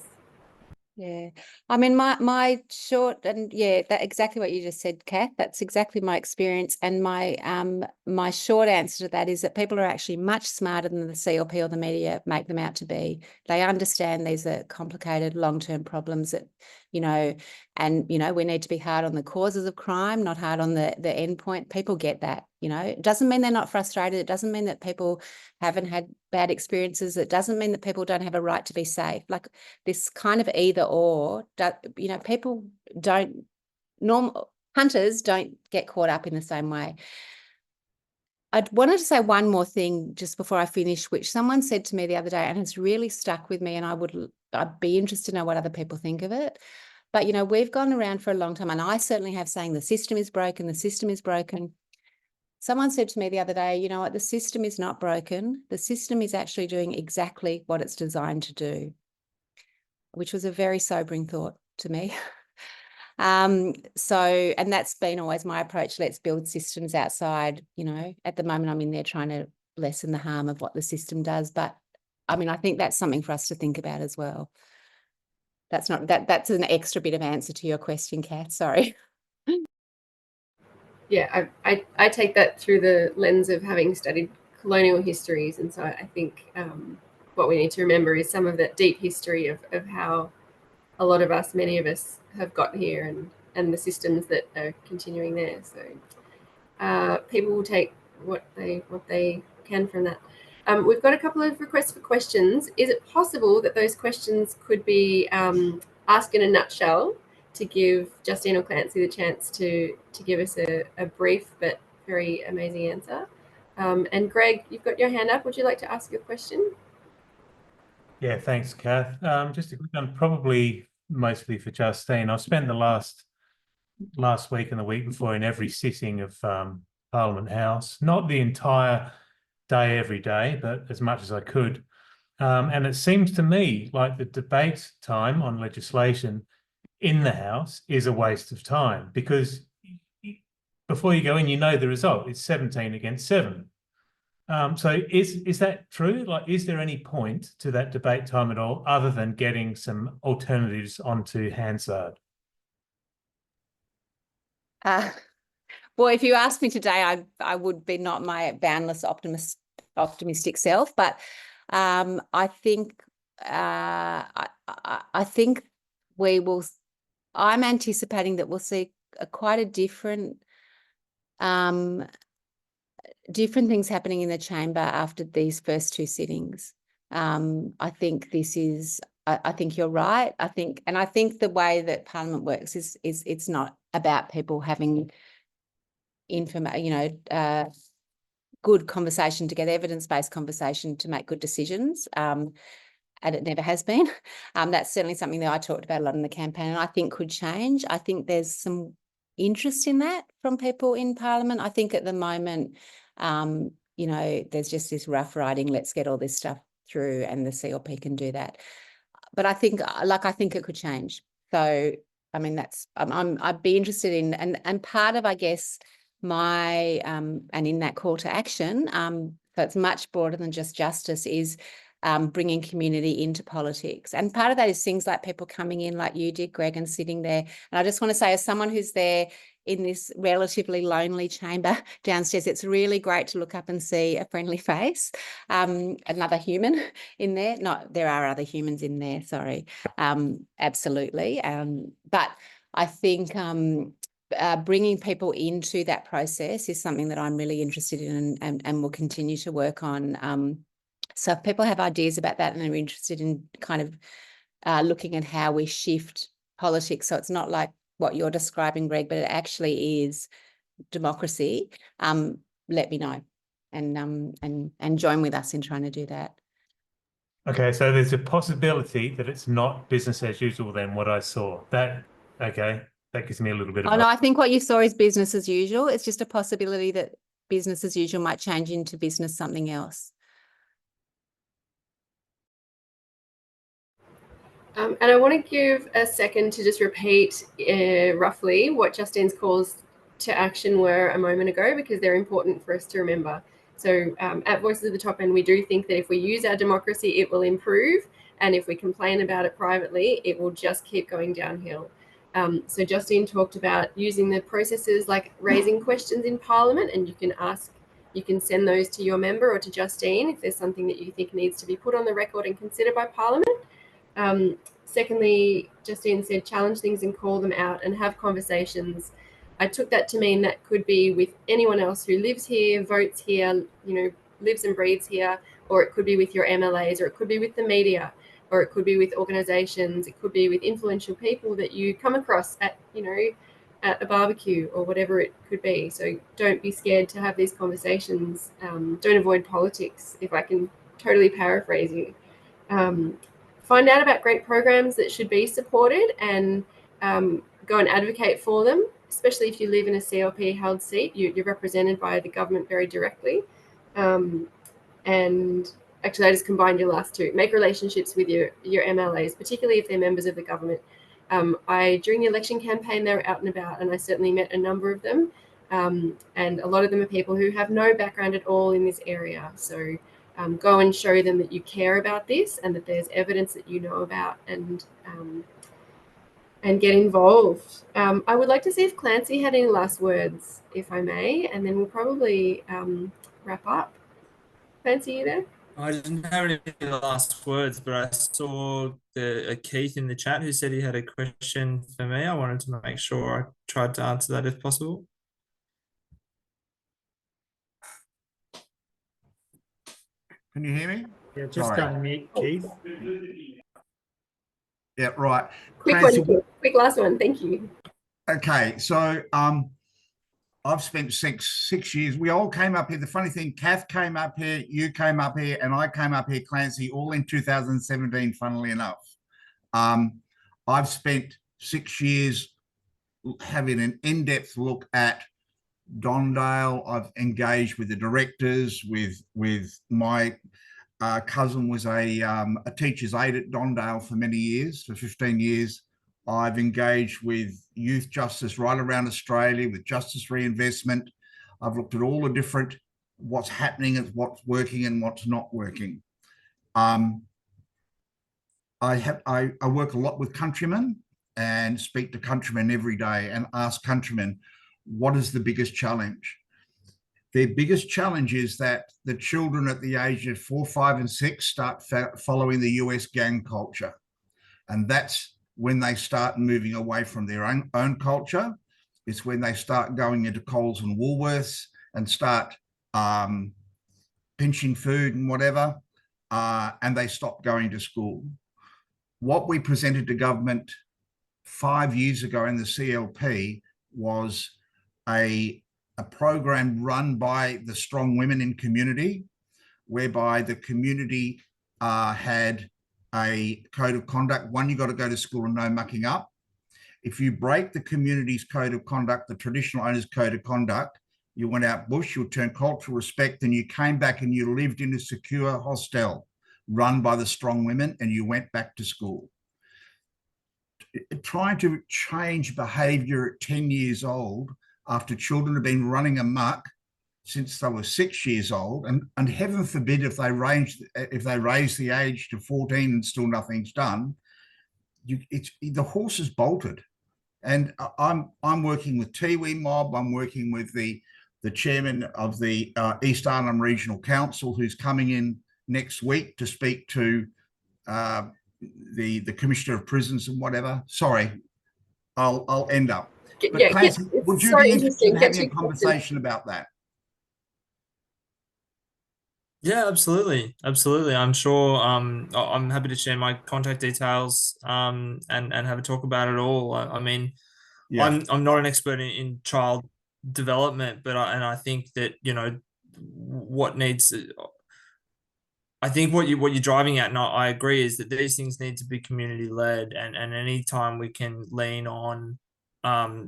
Yeah, I mean, my short and yeah, that exactly what you just said, Kath. That's exactly my experience, and my short answer to that is that people are actually much smarter than the CLP or the media make them out to be. They understand these are complicated, long-term problems that, and we need to be hard on the causes of crime, not hard on the end point. People get that. It doesn't mean they're not frustrated. It doesn't mean that people haven't had bad experiences. It doesn't mean that people don't have a right to be safe. Like this kind of either or, people don't, hunters don't get caught up in the same way. I wanted to say one more thing just before I finish, which someone said to me the other day, and it's really stuck with me, and I'd be interested to know what other people think of it. But, we've gone around for a long time, and I certainly have, saying the system is broken, the system is broken. Someone said to me the other day, you know what, the system is not broken. The system is actually doing exactly what it's designed to do, which was a very sobering thought to me. And that's been always my approach. Let's build systems outside. At the moment I'm in there trying to lessen the harm of what the system does. But I mean, I think that's something for us to think about as well. That's an extra bit of answer to your question, Kath. Sorry. Yeah, I take that through the lens of having studied colonial histories. And so I think what we need to remember is some of that deep history of how a lot of us, many of us, have got here and the systems that are continuing there. So people will take what they can from that. We've got a couple of requests for questions. Is it possible that those questions could be asked in a nutshell to give Justine or Clancy the chance to give us a brief but very amazing answer? And Greg, you've got your hand up. Would you like to ask your question? Yeah, thanks, Kath. Just a quick one, probably mostly for Justine. I've spent the last week and the week before in every sitting of Parliament House, not the entire day every day, but as much as I could. And it seems to me like the debate time on legislation in the House is a waste of time, because before you go in, the result. It's 17 against 7. So is that true? Like, is there any point to that debate time at all, other than getting some alternatives onto Hansard? Well, if you asked me today, I would be not my boundless optimistic self, but I think we will. I'm anticipating that we'll see quite a different things happening in the chamber after these first two sittings. I think this is. I think you're right. I think the way that Parliament works is it's not about people having good conversation together, evidence-based conversation to make good decisions. And it never has been. That's certainly something that I talked about a lot in the campaign, and I think could change. I think there's some interest in that from people in Parliament. I think at the moment, there's just this rough riding, let's get all this stuff through, and the CLP can do that. But I think it could change. So, I mean, I'd be interested in, and part of, I guess, my, and in that call to action, so it's much broader than just justice, is bringing community into politics. And part of that is things like people coming in like you did, Greg, and sitting there. And I just want to say, as someone who's there in this relatively lonely chamber downstairs. It's really great to look up and see a friendly face, another human in there. Not, there are other humans in there, sorry, absolutely. But I think bringing people into that process is something that I'm really interested in and will continue to work on. So if people have ideas about that and are interested in kind of looking at how we shift politics, so it's not like what you're describing, Greg, but it actually is democracy, let me know and join with us in trying to do that. Okay, so there's a possibility that it's not business as usual then, what I saw. Okay, that gives me a little bit of Oh, no, I think what you saw is business as usual. It's just a possibility that business as usual might change into business something else. And I want to give a second to just repeat roughly what Justine's calls to action were a moment ago, because they're important for us to remember. So at Voices of the Top End, we do think that if we use our democracy, it will improve. And if we complain about it privately, it will just keep going downhill. So Justine talked about using the processes like raising questions in Parliament, and you can send those to your member or to Justine if there's something that you think needs to be put on the record and considered by Parliament. Secondly, Justine said challenge things and call them out and have conversations. I took that to mean that could be with anyone else who lives here, votes here, lives and breathes here, or it could be with your MLAs, or it could be with the media, or it could be with organisations, it could be with influential people that you come across at a barbecue or whatever it could be. So don't be scared to have these conversations. Don't avoid politics, if I can totally paraphrase you. Find out about great programs that should be supported and go and advocate for them, especially if you live in a CLP held seat. You're represented by the government very directly. And actually, I just combined your last two. Make relationships with your MLAs, particularly if they're members of the government. During the election campaign, they were out and about, and I certainly met a number of them. And a lot of them are people who have no background at all in this area. So go and show them that you care about this and that there's evidence that you know about, and get involved. I would like to see if Clancy had any last words, if I may, and then we'll probably wrap up. Clancy, you there? I didn't have any last words, but I saw Keith in the chat who said he had a question for me. I wanted to make sure I tried to answer that if possible. Can you hear me? Yeah, just Sorry. unmute, Keith. Yeah, right. Quick Clancy, one, quick last one. Thank you. okay, so I've spent six years. We all came up here. The funny thing, Kath came up here, you came up here, and I came up here, Clancy, all in 2017, funnily enough. I've spent 6 years having an in-depth look at Dondale. I've engaged with the directors, with my cousin was a teacher's aide at Dondale for many years, for 15 years. I've engaged with youth justice right around Australia, with justice reinvestment. I've looked at all the different, what's happening and what's working and what's not working. I work a lot with countrymen and speak to countrymen every day and ask countrymen, what is the biggest challenge? Their biggest challenge is that the children at the age of 4, 5, and 6 start following the US gang culture. And that's when they start moving away from their own culture. It's when they start going into Coles and Woolworths and start pinching food and whatever, and they stop going to school. What we presented to government 5 years ago in the CLP was a program run by the strong women in community, whereby the community had a code of conduct. One, you got to go to school and no mucking up. If you break the community's code of conduct, the traditional owners' code of conduct, you went out bush, you turned cultural respect, and you came back and you lived in a secure hostel run by the strong women, and you went back to school. Trying to change behavior at 10 years old after children have been running amok since they were 6 years old, and heaven forbid if they raise the age to 14 and still nothing's done, the horse is bolted. And I'm working with Tiwi Mob. I'm working with the chairman of the East Arnhem Regional Council, who's coming in next week to speak to the Commissioner of Prisons and whatever. Sorry, I'll end up. But Clancy, would you be interested in having a conversation about that? Yeah, absolutely. I'm sure I'm happy to share my contact details and have a talk about it all. I mean, yeah. I'm not an expert in child development, but I think that, you know, I think what you're driving at, and I agree, is that these things need to be community led, and any time we can lean on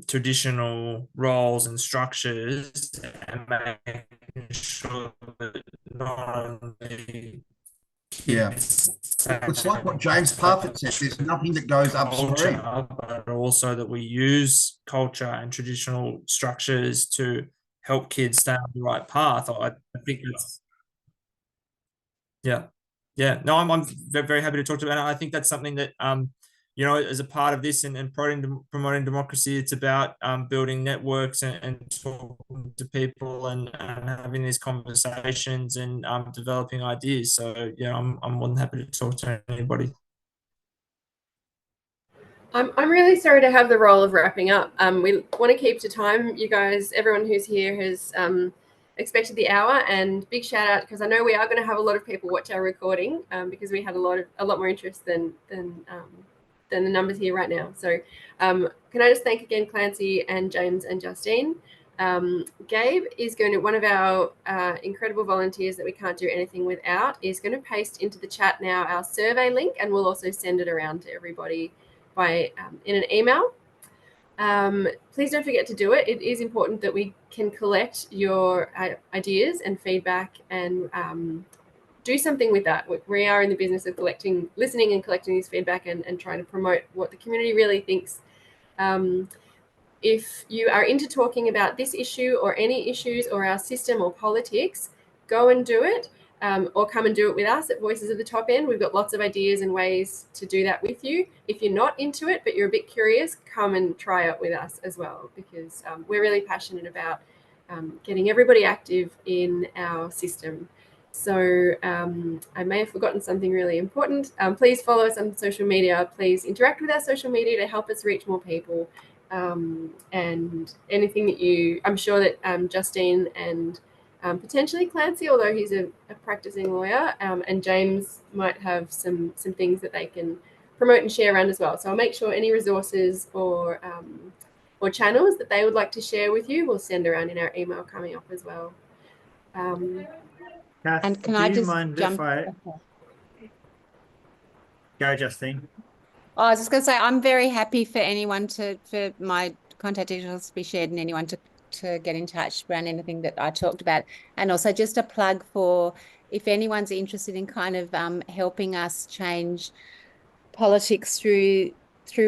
traditional roles and structures and making sure that not only it's like what James Parfitt said, there's nothing that goes upstream, but also that we use culture and traditional structures to help kids stay on the right path. I think it's yeah. No, I'm very happy to talk about it. I think that's something that you know, as a part of this and promoting democracy, it's about building networks and talking to people and having these conversations and developing ideas. So yeah, I'm more than happy to talk to anybody. I'm really sorry to have the role of wrapping up. We want to keep to time. You guys, everyone who's here has expected the hour, and big shout out, because I know we are going to have a lot of people watch our recording because we had a lot more interest than the numbers here right now. So can I just thank again Clancy and James and Justine. Gabe is going to, one of our incredible volunteers that we can't do anything without, is going to paste into the chat now our survey link, and we'll also send it around to everybody by in an email. Please don't forget to do it. It is important that we can collect your ideas and feedback and do something with that. We are in the business of listening and collecting this feedback and trying to promote what the community really thinks. If you are into talking about this issue or any issues or our system or politics, go and do it. Or come and do it with us at Voices of the Top End. We've got lots of ideas and ways to do that with you. If you're not into it, but you're a bit curious, come and try it with us as well, because we're really passionate about getting everybody active in our system. So I may have forgotten something really important. Please follow us on social media. Please interact with our social media to help us reach more people. And anything that I'm sure that Justine and potentially Clancy, although he's a practicing lawyer, and James might have some things that they can promote and share around as well. So I'll make sure any resources or channels that they would like to share with you, we'll send around in our email coming up as well. Kath, And can I just jump? Go, Justine. Oh, I was just going to say, I'm very happy for anyone for my contact details to be shared and anyone to get in touch around anything that I talked about. And also just a plug for, if anyone's interested in kind of helping us change politics through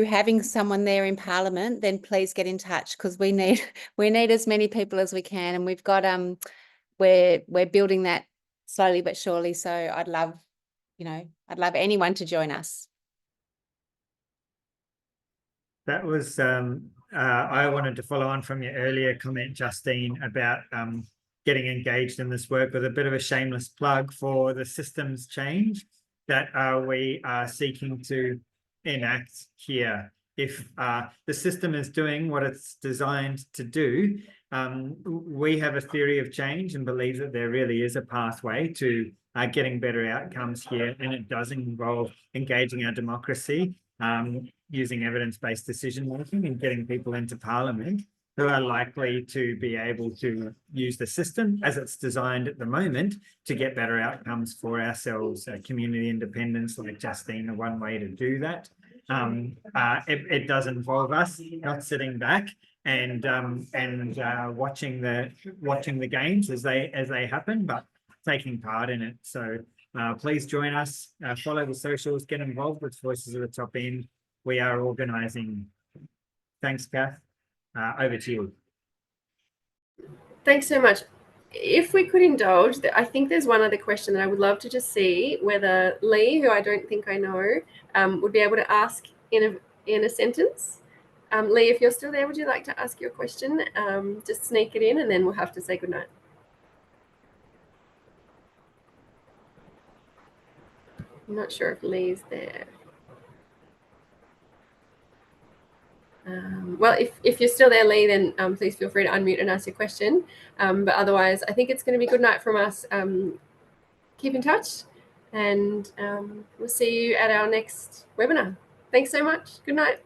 having someone there in Parliament, then please get in touch, because we need as many people as we can, and we've got we're building that slowly but surely. So I'd love anyone to join us. That was I wanted to follow on from your earlier comment, Justine, about getting engaged in this work, with a bit of a shameless plug for the systems change that we are seeking to enact here. If the system is doing what it's designed to do, we have a theory of change and believe that there really is a pathway to getting better outcomes here, and it does involve engaging our democracy, using evidence-based decision-making and getting people into Parliament who are likely to be able to use the system as it's designed at the moment to get better outcomes for ourselves. Community independence, like Justine, are one way to do that. It does involve us not sitting back and watching the games as they happen, but taking part in it. So please join us, follow the socials, get involved with Voices of the Top End. We are organising. Thanks, Kath. Over to you. Thanks so much. If we could indulge, I think there's one other question that I would love to just see whether Lee, who I don't think I know, would be able to ask in a sentence. Lee, if you're still there, would you like to ask your question? Just sneak it in and then we'll have to say goodnight. I'm not sure if Lee's there. Well, if you're still there, Lee, then please feel free to unmute and ask your question. But otherwise, I think it's going to be good night from us. Keep in touch, and we'll see you at our next webinar. Thanks so much. Good night.